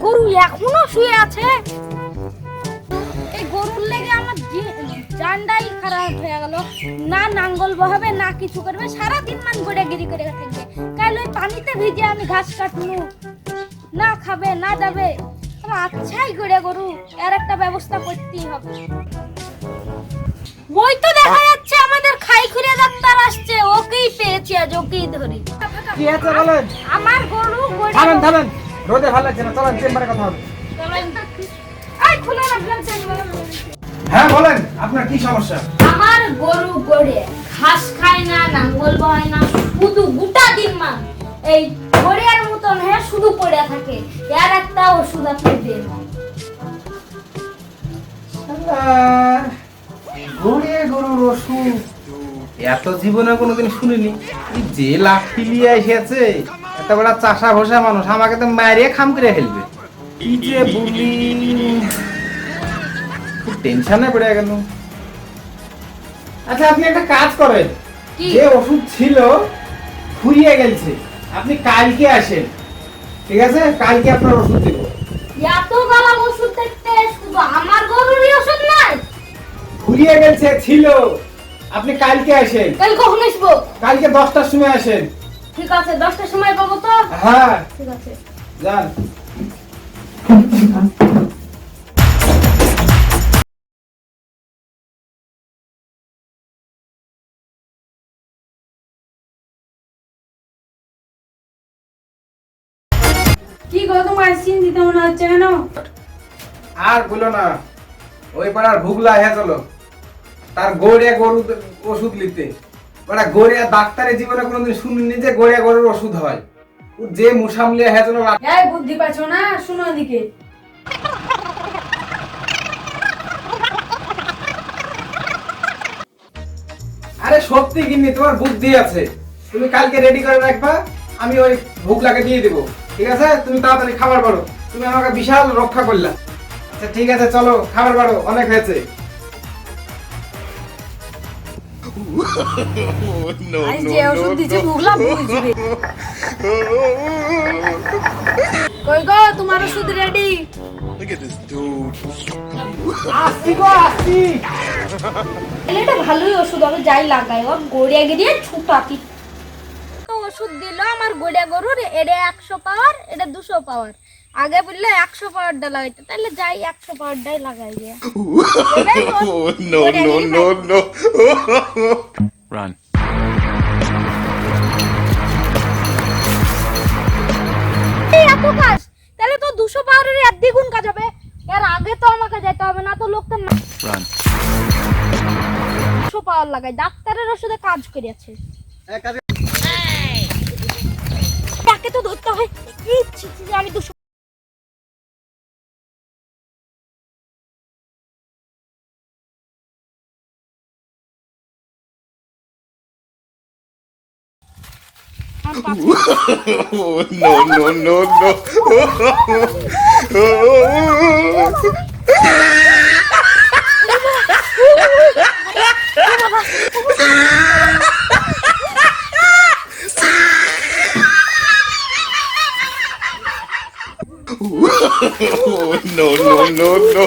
গরু এখনো শুয়ে আছে। এই গরুর লেগে আমার জানটাই খারাপ হয়ে গেল। না নাঙ্গল বহাবে না কিছু করবে, সারাদিন মান গোড়াগিরি করে থাকবে। কাল ওই পানিতে ভিজে আমি ঘাস কাটনু, না খাবে না যাবে। আচ্ছাই গড়ে গরু, এর একটা ব্যবস্থা করতেই হবে। ওই তো দেখা যাচ্ছে আমাদের খাই খুঁড়ে ডাক্তার আসছে, ওকেই পেয়েছি আজ, ওকেই ধরি। কি আছে বলেন? আমার গরু থামেন থামেন, রোদে ভালো লাগছে না, চলেন চেম্বারে কথা হবে। এই খুলে রাখলাম চেম্বার। হ্যাঁ বলেন, আপনার কি সমস্যা? আমার গরু গড়ে ঘাস খায় না, নাঙ্গল বয় না, শুধু গোটা দিন মান এই গড়িয়ার মতন হয়ে শুধু পড়ে থাকে। এর একটা ওষুধ আপনি দেন। গরুর ওষুধ এত জীবনে কোনোদিন শুনিনি। যে লাঠি নিয়ে এসেছে, এত বড় চাষা ভোসা মানুষ, আমাকে তো মারিয়ে খাম করে ফেলবে। কি যে বলি, খুব টেনশনে পড়ে গেল। আচ্ছা আপনি একটা কাজ করেন, যে ওষুধ ছিল ফুরিয়ে গেছে, আপনি কালকে আসেন, ঠিক আছে? কালকে আপনার ওষুধ দেব। এত গালা ওষুধ দেখতে শুধু আমার গরুরই ওষুধ নাই? ফুরিয়ে গেছে, ছিল। আপনি কালকে আসেন। কাল কখন আসবো? কালকে 10টার সময় আসেন। ঠিক আছে, 10টার সময় পাবো তো? হ্যাঁ ঠিক আছে, যান। কি গো তোমার চিন্তিত মনে হচ্ছে কেন? আর বলো না, ওই পাড়ার ভুগলা হ্যাঁ চলো, তার গড়িয়া গরু ওষুধ নিতে। ওরা গড়িয়া ডাক্তারের জীবনে কোনোদিন শুনিনি যে গড়িয়া গরুর ওষুধ হয়। ও যে মুসামলিয়া হ্যাঁ চলো। এই বুদ্ধি পাচ্ছো না? শুনো এদিকে। আরে সত্যি কিনি, তোমার বুদ্ধি আছে। তুমি কালকে রেডি করে রাখবা, আমি ওই ভুগলাকে দিয়ে দেবো, ঠিক আছে? তুমি তাড়াতাড়ি খাবার বাড়ো, তুমি আমাকে বিশাল রক্ষা করলা। আচ্ছা ঠিক আছে, চলো খাবার বাড়ো, অনেক হয়েছে। আজ যে ওষুধ দিছে ভুগলা বুঝবে। কই গো তোমার ওষুধ রেডি? আসছি গো, আসছি। এটা ভালোই ওষুধ হবে, যাই লাগাই ও গড়িয়া গিয়ে ছুটাতি। তো ওষুধ দিল আমার গড়িয়া গরুর, এটা 100 পাওয়ার, এটা 200 পাওয়ার। আগে বললে 100 পাওয়ারটা লাগাইতে, তাহলে যাই 100 পাওয়ারটাই লাগাই দিয়ে। No, no, no, no. Run. এই এত কাজ, তাহলে তো 200 পাওয়ারের এক দ্বিগুণ কাজ হবে। এর আগে তো আমাকে যেতে হবে, না তো লোকটা না। Run. 200 পাওয়ার লাগাই, ডাক্তারের ওষুধে কাজ করিয়াছে। তাকে তো ধরতে হয়। ইচ্ছি যে আমি 200 No, no, no, no. No, no, no, no.